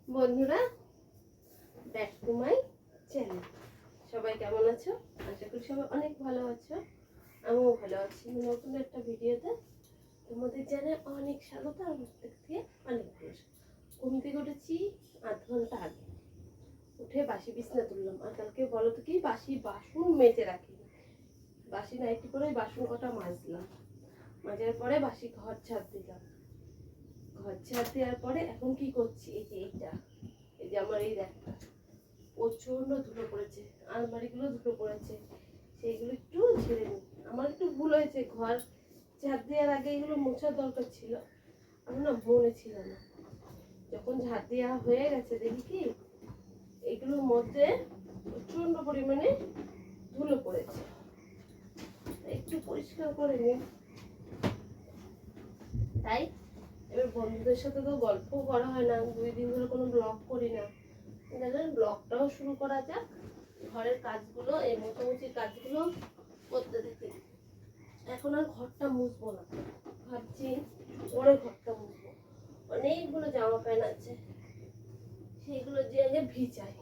বন্ধুরা, back to my channel. সবাই কেমন আছো? আশা করি সবাই অনেক ভালো আছো। আমিও ভালো আছি। নতুন একটা ভিডিওতে তোমাদের জানাই অনেক স্বাগত। আমার থেকে অনেক ভালোবাসা। ঘুম থেকে উঠেছি 8 ঘন্টা আগে, উঠে বাসি বিছনা তুললাম। আর কালকে বলো তো কি, বাসি বাসন মেজে রাখি, বাসি নাইটি করে বাসন কটা মাজলাম। মাজার পরে বাসি ঘর ঝাড় দিলাম। ঘর ঝাড় দেওয়ার পরে এখন কি করছি, এই যে আমার এই দেখা প্রচন্ড ধুলো পড়েছে, আলমারিগুলো ধুলো পড়েছে, সেইগুলো একটু ঝেড়ে নিই। আমার একটু ভুল হয়েছে, ঘর ঝাড় দেওয়ার আগে এগুলো মোছার দরকার ছিল, আমার না মনে ছিল না। যখন ঝাড় দেওয়া হয়ে গেছে দেখি কি এগুলোর মধ্যে প্রচন্ড পরিমাণে ধুলো পড়েছে। একটু পরিষ্কার করে নিই। তাই এবার বন্ধুদের সাথে তো গল্প করা হয় না, 2 দিন ধরে কোনো ব্লগ করি না। ব্লগটাও শুরু করা যাক। ঘরের কাজগুলো, এই মোটামুটি কাজগুলো করতে দেখি। এখন আর ঘরটা মুছবো না, ভাবছি পরে ঘরটা মুছবো। অনেকগুলো জামা প্যান্ট আছে, সেইগুলো যে আগে ভিজাই।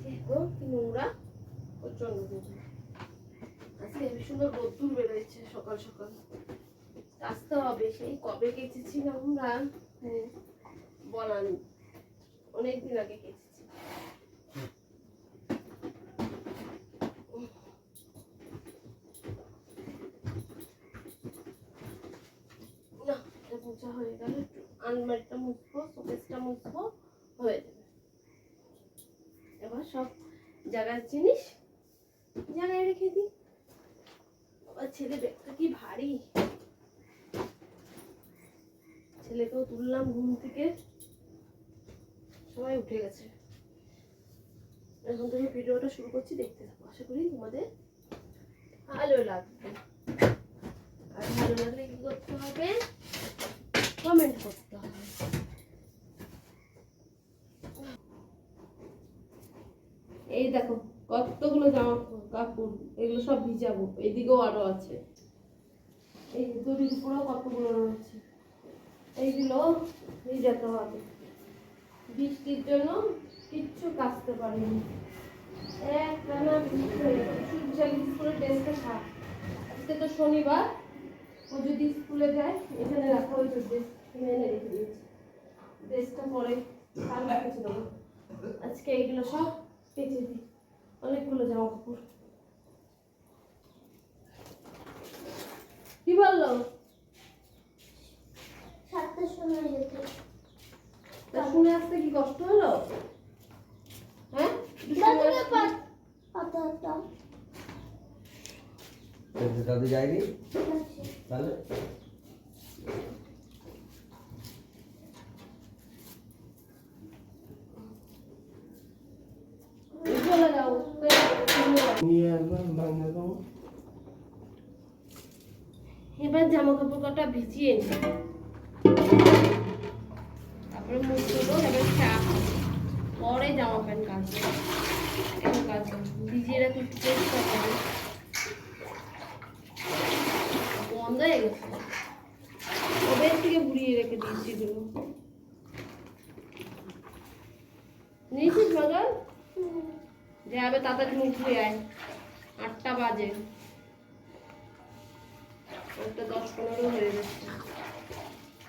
দেখো কি নোংরা, প্রচন্ড নোংরা। আজকে হেবি সুন্দর রোদ্দুর বেরোচ্ছে সকাল সকাল। আসতে হবে, সেই কবে কেচেছিলাম আমরা বলার নেই, অনেকদিন আগে কেচেছি। না, এটা মোছা হয়ে গেল। আলমারিটা মুছবো, শোকেসটা মুছবো, হয়ে যাবে। এবার সব জায়গার জিনিস জায়গায় রেখে দিই। আবার ছেলে ব্যাগটা কি ভারী, ছেলেকেও তুললাম ঘুম থেকে, সবাই উঠে গেছে। এখন থেকে ভিডিওটা শুরু করছি, দেখতে থাকো। আশা করি তোমাদের ভালো লাগবে। আর ভালো লাগলে কি করতে হবে, কমেন্ট করতে হবে। এই দেখো কতগুলো জামা কাপড়, এগুলো সব ভিজাবো। এইদিকেও আরো আছে, এই দড়ির উপরেও কতগুলো রয়েছে, এইগুলো ভিজাতে হবে। বৃষ্টির জন্য কিচ্ছু কাচতে পারিনি, একটানা বৃষ্টি হয়ে গেছে। সূর্যালি স্কুলের ড্রেসটা থাক, আজকে তো শনিবার, ও যদি স্কুলে যায় এখানে রাখা হয়েছে, ড্রেস এনে রেখে দিয়েছি। ড্রেসটা পরে কালকে কেচে দেবো, আজকে এইগুলো সব কেচে দিই। অনেকগুলো জামা কাপড়। কি বললো? 7টার সময় যেতে। তা শুনে আসতে কি কষ্ট হলো? হ্যাঁ, দাদু যায়নি তাহলে চলে যাও। এবার জামা কাপড় কটা ভিজিয়ে নি, তারপরে মুখ ধোবো, এবার চা খাবো, পরে জামা প্যান্ট কাচবো। এখন কাচবো, ভিজিয়ে রাখি একটু চেষ্টা করি। বন্ধ হয়ে গেছে, ওদের থেকে ঘুরিয়ে রেখে দিয়েছি এগুলো। নিয়েছিস মগর? যাবে তাড়াতাড়ি মুখ ধুয়ে আয়, 8টা বাজে, 8:10-15 হয়ে যাচ্ছে।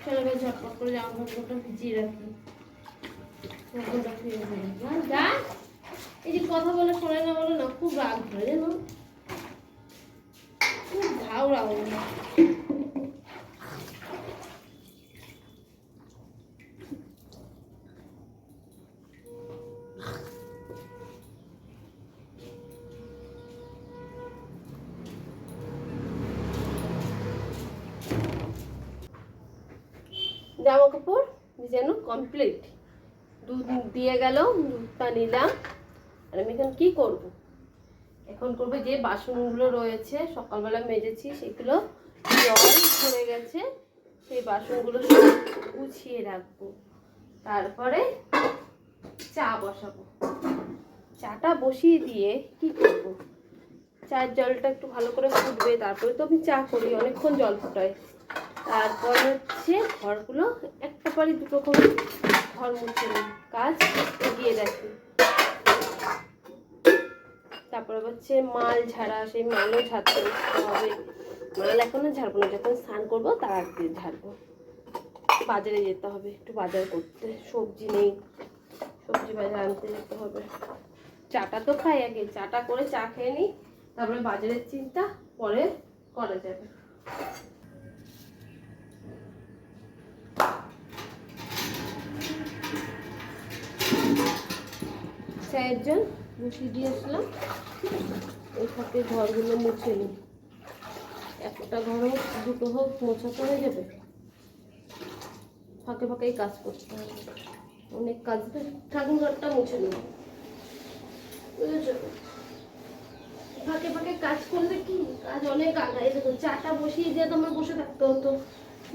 চলো এবার ঝটপট করে জামা কাপড়টা ভিজিয়ে রাখি। যা, এই যে কথা বলে শোনে না বলো না, খুব রাগ ধরে জানো, খুব ঘাওড়া হলো না। জামা কাপড় ভিজানো কমপ্লিট, দুধ দিয়ে গেল, দুধটা নিলাম। আর আমি এখন কি করব, এখন করবো যে বাসনগুলো রয়েছে সকালবেলা মেজেছি, সেগুলো জল ঝরে গেছে, সেই বাসনগুলো সব গুছিয়ে রাখবো। তারপরে চা বসাবো। চাটা বসিয়ে দিয়ে কি করব, চায়ের জলটা একটু ভালো করে ফুটবে, তারপরে তো আমি চা করি, অনেকক্ষণ জল ফুটাই। তারপর হচ্ছে ঘরগুলো একটা পারি দুটো করে ঘর মুছে নিই, কাজ এগিয়ে রাখি। তারপর হচ্ছে মাল ঝাড়া, সেই মালও ঝাড়তে বসতে হবে। মাল এখনও ঝাড়বো না, যখন স্নান করবো তার আগ দিয়ে ঝাড়বো। বাজারে যেতে হবে একটু বাজার করতে, সবজি নেই, সবজি বাজার আনতে যেতে হবে। চাটা তো খাই আগে, চাটা করে চা খেয়ে নিই, তারপরে বাজারের চিন্তা পরে করা যাবে। চায়ের জল বসিয়ে দিয়ে আসলাম, ওই ফাঁকে ঘরগুলো মুছে নিই। একটা ঘর হোক দুটো হোক মোছা তো হয়ে যাবে, ফাঁকে ফাঁকেই কাজ করতে হবে, অনেক কাজ। ঠাকুর ঘরটা মুছে নেব, বুঝেছো? ফাঁকে ফাঁকে কাজ করলে কি কাজ অনেক আগায়। দেখো চাটা বসিয়ে দিয়ে তোমার বসে থাকতে হতো,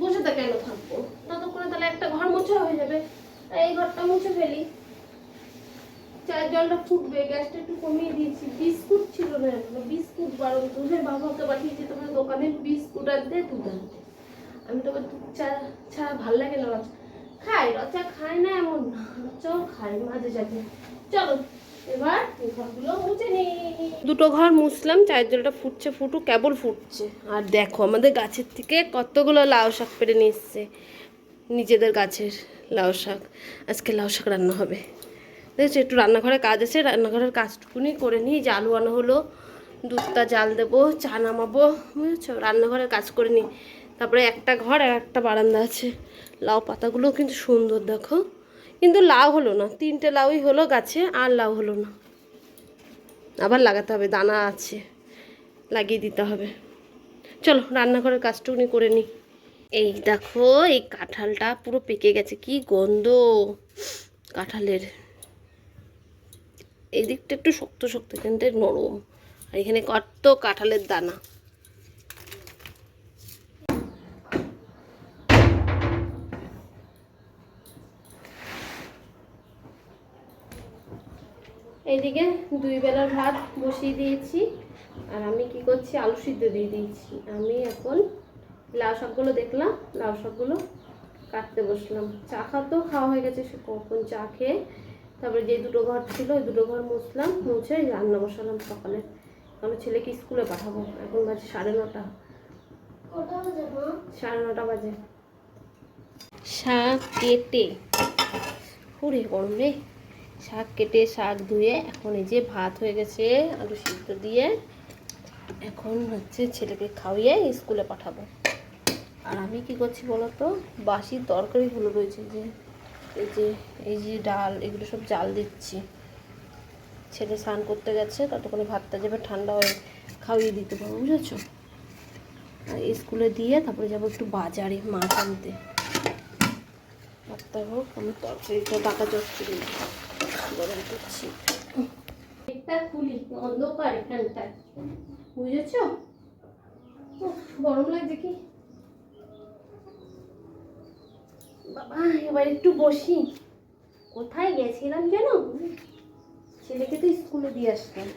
বসে তা কেন থাকবো, ততক্ষণে তাহলে একটা ঘর মোছা হয়ে যাবে। তাই এই ঘরটা মুছে ফেলি। চায়ের জলটা ফুটবে, গ্যাসটা একটু কমিয়ে দিয়েছি। বিস্কুট ছিল না এখনো, বিস্কুট বারণ দুধের বাবাকে পাঠিয়েছি তোমার দোকানে বিস্কুট আনতে, দুধ আনতে। আমি তো দুধ চা ছাড়া ভাল লাগে না। খাই রচা খায় না এমন না, রচাও খাই মাঝে যাবে। চলো এবার ঘরগুলো মুছে নিই। দুটো ঘর মুছলাম, চায়ের জলটা ফুটছে, ফুটুক, কেবল ফুটছে। আর দেখো আমাদের গাছের থেকে কতগুলো লাউ শাক পেড়ে নিয়ে এসছে, নিজেদের গাছের লাউ শাক। আজকে লাউ শাক রান্না হবে। দেখছি একটু রান্নাঘরে কাজ আছে, রান্নাঘরের কাজটুকুনি করে নিই। জাল আনা হলো, দুধটা জাল দেবো, চা নামাবো, বুঝেছো? রান্নাঘরের কাজ করে নিই। তারপরে একটা ঘর আর একটা বারান্দা আছে। লাউ পাতাগুলোও কিন্তু সুন্দর দেখো, কিন্তু লাউ হলো না। 3টে লাউই হলো গাছে, আর লাউ হলো না। আবার লাগাতে হবে, দানা আছে, লাগিয়ে দিতে হবে। চলো রান্নাঘরের কাজটুকুনি করে নিই। এই দেখো এই কাঁঠালটা পুরো পেকে গেছে, কি গন্ধ কাঁঠালের। এই দিকটা একটু শক্ত শক্ত, এখানটা নরম, আর এখানে কত কাঁঠালের দানা। এইদিকে 2 বেলার ভাত বসিয়ে দিয়েছি, আর আমি কি করছি, আলু সিদ্ধ দিয়ে দিয়েছি। আমি এখন লাউ শাকগুলো দেখলাম, লাউ শাকগুলো কাটতে বসলাম। চা খাওয়া খাওয়া হয়ে গেছে, সে কখন চা খেয়ে তারপরে যে দুটো ঘর ছিল ওই দুটো ঘর মুছলাম, মুছে রান্না বসালাম সকালে। আমি ছেলেকে স্কুলে পাঠাবো, এখন বাজে 9:30। 9:30 বাজে। শাক কেটে পুরে গরম রে, শাক কেটে শাক ধুয়ে এখন এই যে ভাত হয়ে গেছে আলু সিদ্ধ দিয়ে। এখন হচ্ছে ছেলেকে খাওয়িয়ে স্কুলে পাঠাবো। আর আমি কি করছি বলো তো, বাসি তরকারিগুলো রয়েছে যে এই যে ডাল, এগুলো সব জাল দিচ্ছি। ছেলে স্নান করতে গেছে, ততক্ষণে ভাতটা যাবে ঠান্ডা হয়ে, খাওয়িয়ে দিতে পারবো, বুঝেছো? আর স্কুলে দিয়ে তারপরে যাবো একটু বাজারে মাছ আনতে। ভাতটা হোক, আমি তরকারিটা টাকা চচ্চড়ি গরম করছি। একটা খুলি অন্ধকার এখানটায়, বুঝেছো? গরম লাগছে কি বাবা। এবার একটু বসি। কোথায় গেছিলাম যেন, ছেলেকে তো স্কুলে দিয়ে আসলাম,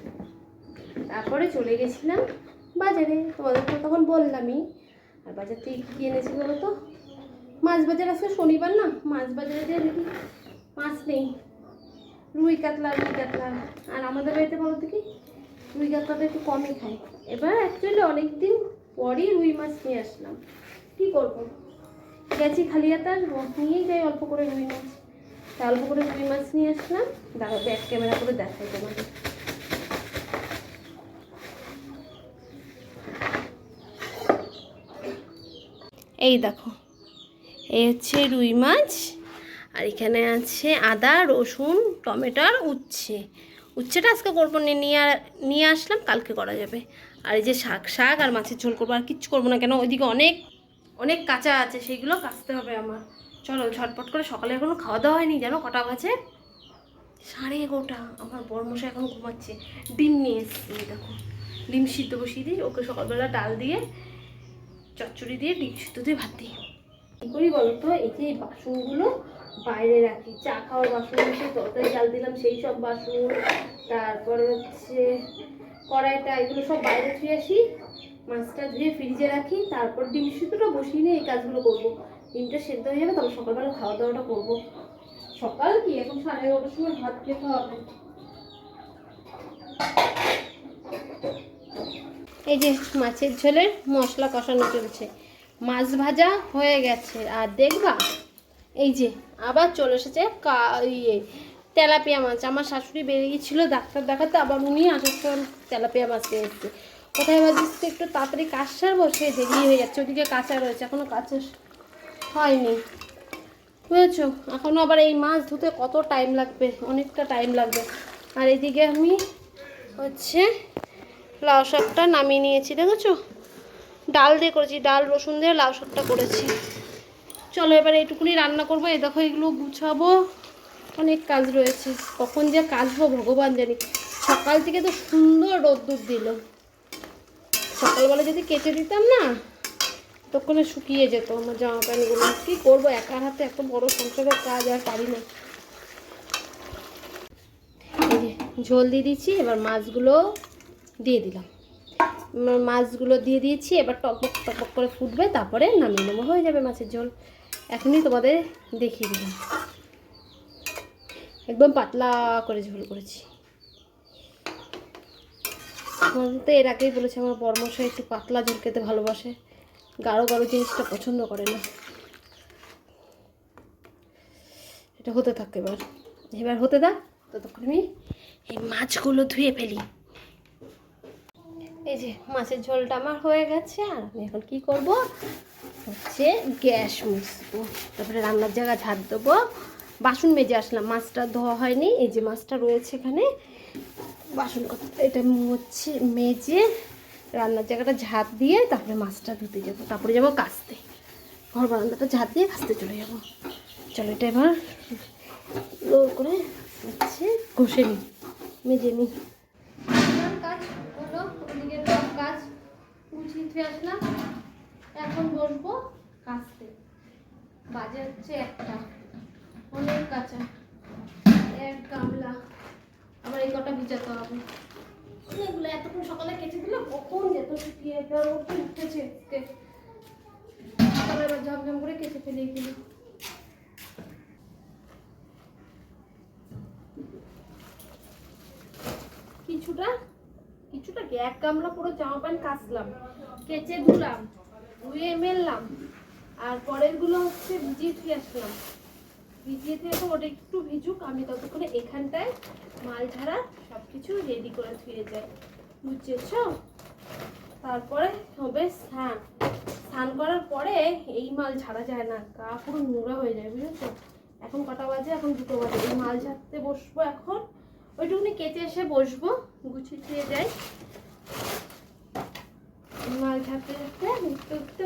তারপরে চলে গেছিলাম বাজারে, তোমাদের তো তখন বললামই। আর বাজার থেকে কী এনেছি বলো তো, মাছ বাজার আজকে শনিবার না, মাছ বাজারে যে দেখি মাছ নেই, রুই কাতলা। আর আমাদের বাড়িতে বলো তো কি, রুই কাতলাটা একটু কমই খাই। এবার অ্যাকচুয়ালি অনেকদিন পরই রুই মাছ নিয়ে আসলাম, কী করবো, গেছি খালি হাতে, আর নিয়েই যাই অল্প করে রুই মাছ। তা অল্প করে রুই মাছ নিয়ে আসলাম, দাঁড়াও ব্যাক ক্যামেরা করে দেখাই তোমাদের। এই দেখো, এই হচ্ছে রুই মাছ, আর এখানে আছে আদা রসুন টমেটোর উচ্ছেটা আজকে করবো, নিয়ে আসলাম, কালকে করা যাবে। আর এই যে শাক আর মাছের ঝোল করবো, আর কিচ্ছু করবো না। কেন ওইদিকে অনেক কাঁচা আছে, সেইগুলো কাচতে হবে আমার। চলো ঝটপট করে, সকালে এখনো খাওয়া দাওয়া হয়নি জানো, কটা বাজে 11:30। আমার বড়মশাই এখন ঘুমাচ্ছে। ডিম নিয়ে এসেছি, দেখো ডিম সিদ্ধ বসিয়ে দিই, ওকে সকালবেলা ডাল দিয়ে চচ্চড়ি দিয়ে ডিম সিদ্ধ দিয়ে ভাত দিই। কী করি বলো তো, এই যে বাসনগুলো বাইরে রাখি, চা খাওয়ার বাসন, সেই তরকারি জাল দিলাম সেই সব বাসন, তারপরে হচ্ছে কড়াইটা, এগুলো সব বাইরে ধুয়ে আসি, মাছটা ধুয়ে ফ্রিজে রাখি, তারপর ডিম সিদ্ধটা বসিয়ে নিয়ে এই কাজগুলো করবো। ডিমটা সেদ্ধ হয়ে যাবে, তবে সকালবেলা খাওয়া দাওয়াটা করবো। সকাল কি এখন 11:30টার সময় ভাত খেতে হবে। এই যে মাছের ঝোলের মশলা কষানো চলছে, মাছ ভাজা হয়ে গেছে। আর দেখবা এই যে আবার চলে এসেছে তেলাপিয়া মাছ। আমার শাশুড়ি বেরিয়েছিল ডাক্তার দেখাতে, আবার উনি আসার সময় তেলাপিয়া মাছ নিয়ে এসছে। কোথায় ভাজিস তো একটু তাড়াতাড়ি কাজ সারবো, সে দেরি হয়ে যাচ্ছে। ওদিকে কাঁচা রয়েছে, এখনো কাঁচা হয়নি, বুঝেছো? এখনও আবার এই মাছ ধুতে কত টাইম লাগবে, অনেকটা টাইম লাগবে। আর এদিকে আমি হচ্ছে লাউ শাকটা নামিয়ে নিয়েছি, দেখেছো? ডাল দিয়ে করেছি, ডাল রসুন দিয়ে লাউ শাকটা করেছি। চলো এবার এইটুকুনি রান্না করবো। এই দেখো এগুলো গুছাবো, অনেক কাজ রয়েছে। কখন যে কাচবো ভগবান জানি। সকাল থেকে তো সুন্দর রোদ্দুর দিল। সকালবেলা যদি কেচে দিতাম না, ততক্ষণে শুকিয়ে যেত আমার জামা প্যান্টগুলো। কী করবো, একার হাতে এত বড় সংসারের কাজ আর পারি না। এই যে ঝোল দিয়ে দিচ্ছি, এবার মাছগুলো দিয়ে দিলাম। মাছগুলো দিয়ে দিয়েছি, এবার টকবক টকবক করে ফুটবে, তারপরে নামিয়ে নেবো, হয়ে যাবে মাছের ঝোল। এখনই তোমাদের দেখিয়ে দিলাম, একদম পাতলা করে ঝোল করেছি। আমার তো এর আগেই বলেছে আমার বড়মশাই একটু পাতলা ঝোল খেতে ভালোবাসে, গাঢ় গাঢ় জিনিসটা পছন্দ করে না। এটা হতে থাকে, এবার হতে দাও, ততক্ষণ আমি এই মাছগুলো ধুয়ে ফেলি। এই যে মাছের ঝোলটা আমার হয়ে গেছে। আর আমি এখন কী করবো হচ্ছে গ্যাস মুছবো, তারপরে রান্নার জায়গা ঝাড় দেবো। বাসন মেজে আসলাম, মাছটা ধোয়া হয়নি, এই যে মাছটা রয়েছে এখানে। বাসন এটা মুছে মেজে রান্নার জায়গাটা ঝাড় দিয়ে তারপরে মাছটা ধুতে যাবো, তারপরে যাবো কাচতে। ঘর বারান্দাটা ঝাড় দিয়ে কাচতে চলে যাবো। চলো এটা এবার লোর করে হচ্ছে ঘষে নিই, মেজে নিই। কাজ হলো, ওদিকে সব কাজ গুছিয়ে ধুয়ে আসলাম। এখন বসবো কাচতে। বাজে হচ্ছে 1টা, অনেক কাঁচা, 1 গামলা। আবার এই কটা ভিজাতে হবে। এগুলো এতক্ষণ সকালে কেটে দিলে কখন যেত শুকিয়ে, উঠেছে এবার ঝমঝম করে কেটে ফেলে এগুলো। কিছুটা 1 গামলা পুরো জামা প্যান্ট কাচলাম, কেচে ধুলাম, ধুয়ে মেললাম। আর পরের গুলো হচ্ছে ভিজিয়ে ধুয়ে আসলাম। ভিজিয়ে ধুয়ে তো ওটা একটু ভিজুক, আমি ততক্ষণে এখানটায় মাল ঝাড়া সব কিছু রেডি করে ধুয়ে যাই, বুঝেছ? তারপরে হবে স্নান করার পরে এই মাল ঝাড়া যায় না, গা পুরো নোংরা হয়ে যায়, বুঝেছো? এখন কটা বাজে? এখন 2টো বাজে। এই মাল ঝাড়তে বসবো এখন, ওইটুকুনি কেচে এসে বসবো, গুছিয়ে ধুয়ে যাই। মাল ঝাড়তে ঝাড়তে উঠতে উঠতে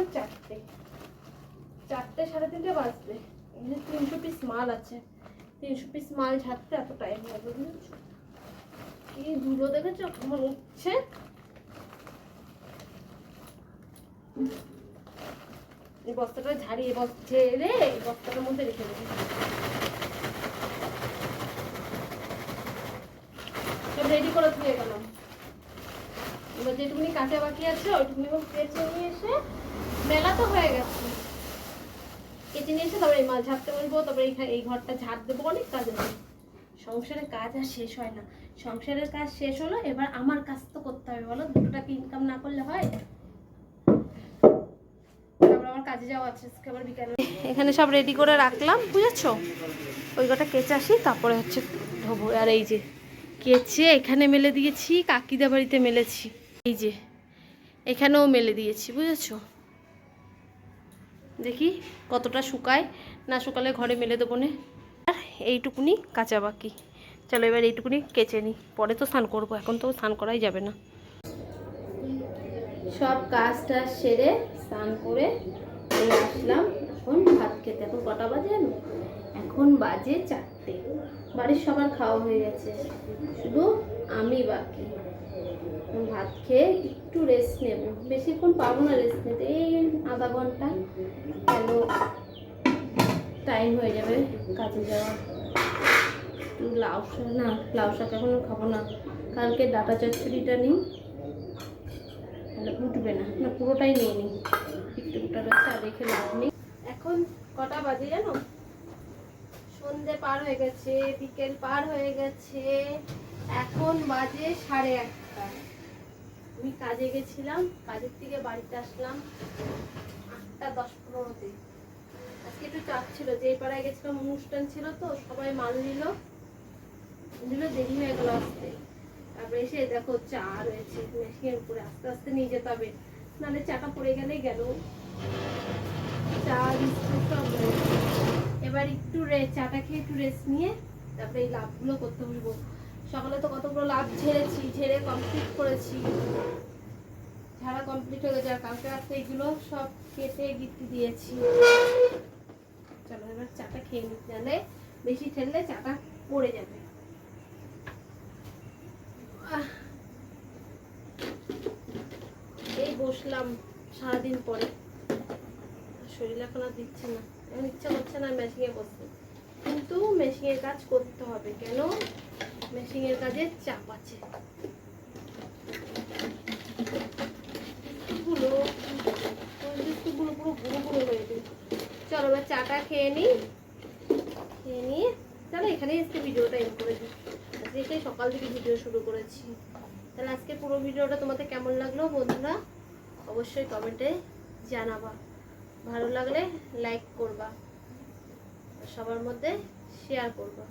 4টে 3:30 বাজবে। এখানে 300 পিস মাল আছে, 300 পিস মাল ঝাড়তে এত টাইম লাগবে, বুঝেছো? কি ধুলো দেখেছো কেমন উঠছে। এই বস্তাটা ঝাড়িয়ে ঝেড়ে এই বস্তাটার মধ্যে রেখে দেবে। সব রেডি করে ধুয়ে গেলাম। এবার যেটুকুনি কাঁচা বাকি আছে ওইটুকুনি কেচে নিয়ে এসে, মেলা তো হয়ে গেছে, কেচে নিয়ে এসে তারপরে এই মাল ঝাড়তে বলবো, তারপরে এই ঘরটা ঝাড় দেবো। অনেক কাজ আছে, সংসারের কাজ আর শেষ হয় না। সংসারের কাজ শেষ হলো, এবার আমার কাজ তো করতে হবে, বলো? 2 টাকা ইনকাম না করলে হয়? তারপর আমার কাজে যাওয়া আছে আবার বিকালে। এখানে সব রেডি করে রাখলাম, বুঝেছো? ওই কটা কেচে আসি, তারপরে হচ্ছে ধোবো। আর এই যে কেচে এখানে মেলে দিয়েছি, কাকিদের বাড়িতে মেলেছি, এই যে এখানেও মেলে দিয়েছি, বুঝেছো? দেখি কতটা শুকায়, না শুকালে ঘরে মেলে দেবো না। আর এইটুকুনি কাঁচা বাকি। চলো এবার এইটুকুনি কেচে নিই, পরে তো স্নান করবো, এখন তো স্নান করাই যাবে না। সব কাজটা সেরে স্নান করে আসলাম এখন ভাত খেতে। এখন কটা বাজে জানো? এখন বাজে 4টে। বাড়ির সবার খাওয়া হয়ে গেছে, শুধু আমি বাকি। ভাত খেয়ে একটু রেস্ট নেব, বেশিক্ষণ পাবো না রেস্ট নিতে, এই আধা ঘন্টা কেন টাইম হয়ে যাবে কাজে যাওয়া। লাউ শাক এখন খাবো না, কালকে ডাটা চচ্চড়িটা নিই, তাহলে উঠবে না, পুরোটাই নিয়ে নিই, একটুটা রয়েছে আর রেখে লাভ নেই। এখন কটা বাজে জানো? সন্ধে পার হয়ে গেছে, বিকেল পার হয়ে গেছে, এখন বাজে 1:30। আমি কাজে গেছিলাম, কাজের থেকে বাড়িতে আসলাম 8:10-15-তে। আজকে একটু চাপ ছিল, যে পাড়ায় গেছিলাম অনুষ্ঠান ছিল তো, সবাই মাল নিল, দেরি হয়ে গেল আসতে। তারপরে এসে দেখো চা রয়েছে মেশিনের উপরে, আস্তে আস্তে নিয়ে যেতে হবে, নাহলে চাটা পড়ে গেলেই গেল। চা বিস্কুট সব রয়েছে। এবার একটু চাটা খেয়ে একটু রেস্ট নিয়ে তারপরে এই লাভগুলো করতে বসবো। সকালে তো কতগুলো লাভ ঝেড়েছি, ঝেড়ে কমপ্লিট করেছি, ঝাড়া কমপ্লিট হয়ে গেছে। আর কালকে রাত্রে এগুলো সব কেটে গিট্টি দিয়েছি। চলো এবার চাটা খেয়ে নিতে, নাহলে বেশি ঠেললে চাটা পড়ে যাবে। এই বসলাম সারাদিন পরে, শরীর এখন আর দিচ্ছে না, এখন ইচ্ছা করছে না মেশিনে বসতে, কিন্তু মেশিনের কাজ করতে হবে। কেন? মেশিনের কাজে চাপ আছে। পুরো গুঁড়ো গুঁড়ো হয়ে যায়। চলো এবার চাটা খেয়ে নিই, খেয়ে নিয়ে তাহলে এখানেই আজকে ভিডিওটা এন্ড করে দিই। আজকে সকাল থেকে ভিডিও শুরু করেছি। তাহলে আজকে পুরো ভিডিওটা তোমাদের কেমন লাগলো বন্ধুরা অবশ্যই কমেন্টে জানাবা। ভালো লাগলে লাইক করবা, সবার মধ্যে শেয়ার করবা,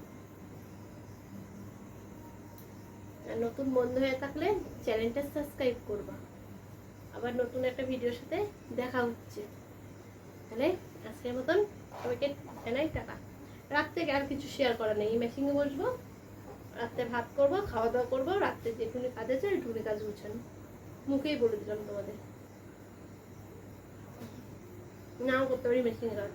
আর নতুন বন্ধু হয়ে থাকলে চ্যানেলটা সাবস্ক্রাইব করবা। আবার নতুন একটা ভিডিওর সাথে দেখা হচ্ছে। তাহলে আজকের মতন সবাইকে জানাই টাকা। রাত্রে আর কিছু শেয়ার করা নেই, মেশিনে বসবো, রাত্রে ভাত করবো, খাওয়া দাওয়া করবো, রাত্রে যেটুকুনি কাজ আছে ওইটুকুনি কাজ গুছানো, মুখেই বলে দিলাম তোমাদের। নাও করতে পারি মেশিনে কাজ।